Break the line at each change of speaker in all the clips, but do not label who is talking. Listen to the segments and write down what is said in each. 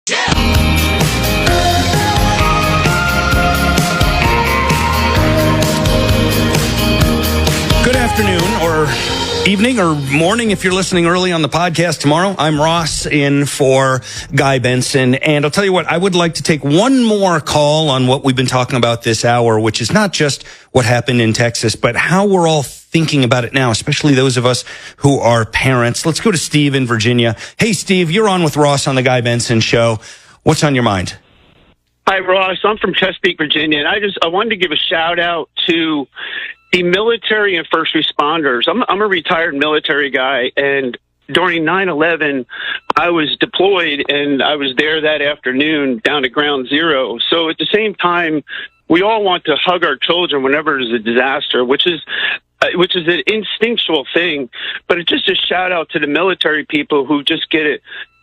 Good afternoon, or evening, or morning if you're listening early on the podcast tomorrow. I'm Ross in for Guy Benson, and I'll tell you what, I would like to take one more call on what we've been talking about this hour, which is not just what happened in Texas, but how we're all thinking about it now, especially those of us who are parents. Let's go to Steve in Virginia. Hey, Steve, you're on with Ross on the Guy Benson Show. What's on your mind?
Hi, Ross. I'm from Chesapeake, Virginia, and I wanted to give a shout out to the military and first responders. I'm a retired military guy, and during 9/11, I was deployed, and I was there that afternoon down at Ground Zero. So at the same time, we all want to hug our children whenever there's a disaster, which is an instinctual thing. But it's just a shout out to the military people who just get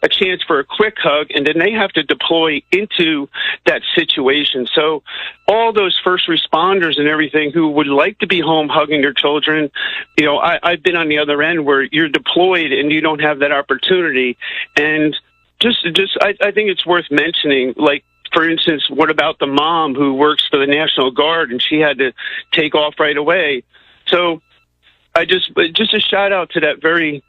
a chance for a quick hug, and then they have to deploy into that situation. So all those first responders and everything who would like to be home hugging their children, you know, I've been on the other end where you're deployed and you don't have that opportunity. And I think it's worth mentioning, like, for instance, what about the mom who works for the National Guard and she had to take off right away? So just a shout out to that very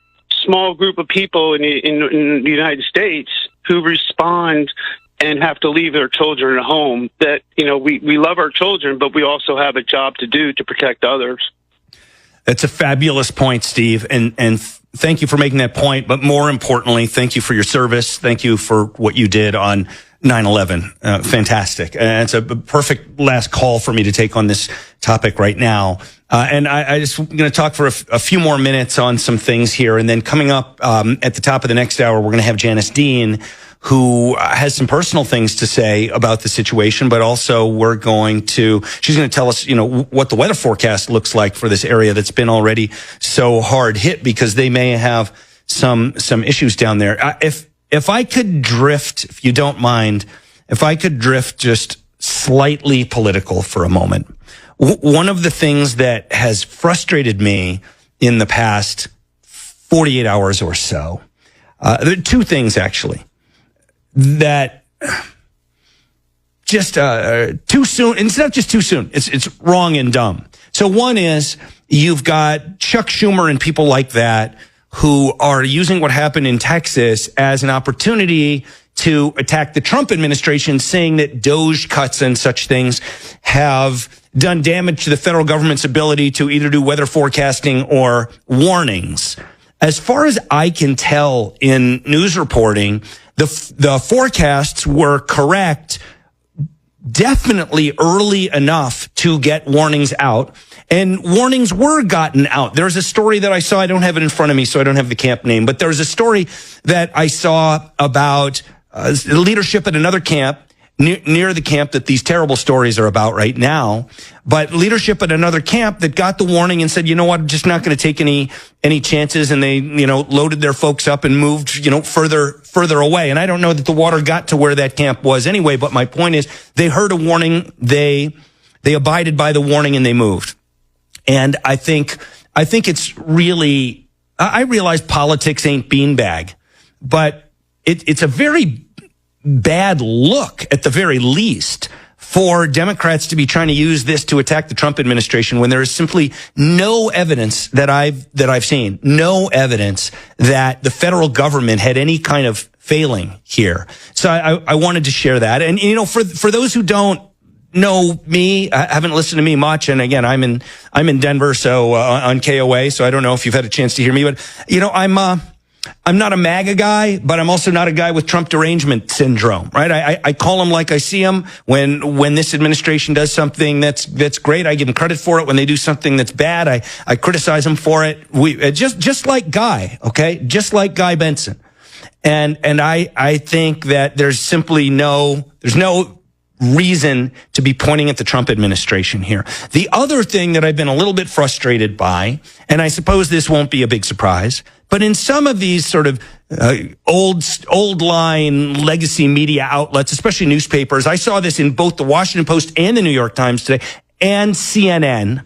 small group of people in the United States who respond and have to leave their children at home. That, you know, we love our children, but we also have a job to do to protect others.
That's a fabulous point, Steve, and thank you for making that point. But more importantly, thank you for your service. Thank you for what you did on 9/11. Fantastic. And it's a perfect last call for me to take on this topic right now. And I just going to talk for a few more minutes on some things here. And then coming up at the top of the next hour, we're going to have Janice Dean, who has some personal things to say about the situation, but also she's going to tell us, you know, what the weather forecast looks like for this area that's been already so hard hit, because they may have some issues down there. If I could drift, if you don't mind, just slightly political for a moment. One of the things that has frustrated me in the past 48 hours or so, there are two things actually that just too soon. And it's not just too soon. It's wrong and dumb. So one is you've got Chuck Schumer and people like that who are using what happened in Texas as an opportunity to attack the Trump administration, saying that DOGE cuts and such things have done damage to the federal government's ability to either do weather forecasting or warnings. As far as I can tell in news reporting, the forecasts were correct definitely early enough to get warnings out. And warnings were gotten out. There's a story that I saw. I don't have it in front of me, so I don't have the camp name. But there's a story that I saw about leadership at another camp near the camp that these terrible stories are about right now. But leadership at another camp that got the warning and said, you know what, I'm just not going to take any chances. And they, you know, loaded their folks up and moved, you know, further away. And I don't know that the water got to where that camp was anyway. But my point is, they heard a warning, they abided by the warning, and they moved. And I think it's really, I realize politics ain't beanbag, but it's a very bad look at the very least for Democrats to be trying to use this to attack the Trump administration when there is simply no evidence that I've seen, no evidence that the federal government had any kind of failing here. So I wanted to share that. And, you know, for those who don't know me, haven't listened to me much, and again, I'm in Denver, so on KOA, so I don't know if you've had a chance to hear me, but you know, I'm not a MAGA guy, but I'm also not a guy with Trump derangement syndrome, right? I call him like I see him. When this administration does something that's great, I give them credit for it. When they do something that's bad, I criticize them for it. Just like Guy, okay? Just like Guy Benson. And I think that there's no reason to be pointing at the Trump administration here. The other thing that I've been a little bit frustrated by, and I suppose this won't be a big surprise, but in some of these sort of old line legacy media outlets, especially newspapers, I saw this in both the Washington Post and the New York Times today and CNN.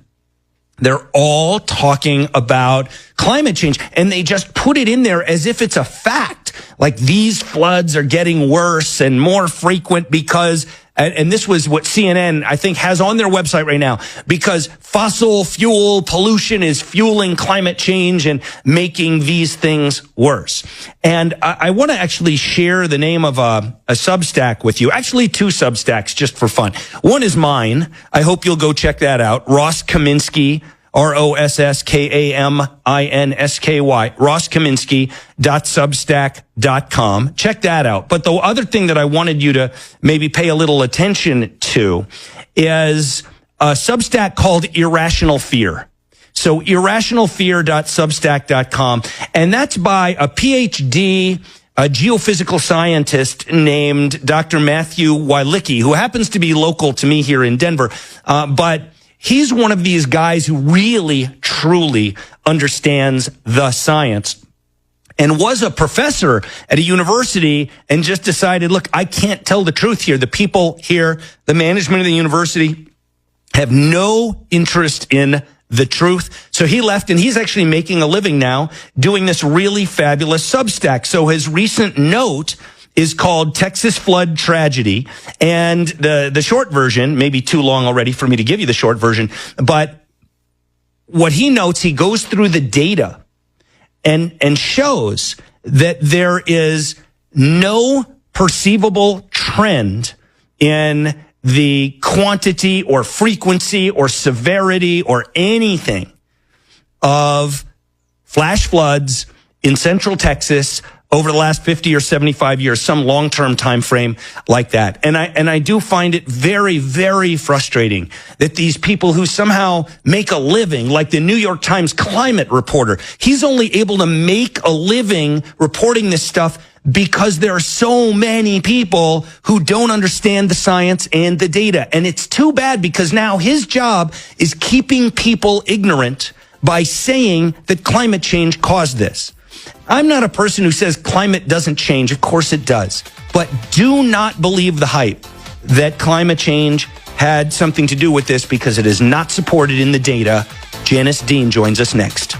They're all talking about climate change, and they just put it in there as if it's a fact. like these floods are getting worse and more frequent because, and this was what CNN, I think, has on their website right now, because fossil fuel pollution is fueling climate change and making these things worse. And I want to actually share the name of a Substack with you. Actually, two Substacks just for fun. One is mine. I hope you'll go check that out. Ross Kaminsky, RossKaminsky, rosskaminsky.substack.com. Check that out. But the other thing that I wanted you to maybe pay a little attention to is a Substack called Irrational Fear. So irrationalfear.substack.com. And that's by a PhD, a geophysical scientist named Dr. Matthew Wielicki, who happens to be local to me here in Denver. But he's one of these guys who really, truly understands the science and was a professor at a university and just decided, look, I can't tell the truth here. The people here, the management of the university, have no interest in the truth. So he left, and he's actually making a living now doing this really fabulous Substack. So his recent note is called Texas Flood Tragedy. And the short version, maybe too long already for me to give you the short version, but what he notes, he goes through the data and shows that there is no perceivable trend in the quantity or frequency or severity or anything of flash floods in central Texas over the last 50 or 75 years, some long-term time frame like that. And I do find it very, very frustrating that these people who somehow make a living, like the New York Times climate reporter, he's only able to make a living reporting this stuff because there are so many people who don't understand the science and the data. And it's too bad, because now his job is keeping people ignorant by saying that climate change caused this. I'm not a person who says climate doesn't change. Of course it does. But do not believe the hype that climate change had something to do with this, because it is not supported in the data. Janice Dean joins us next.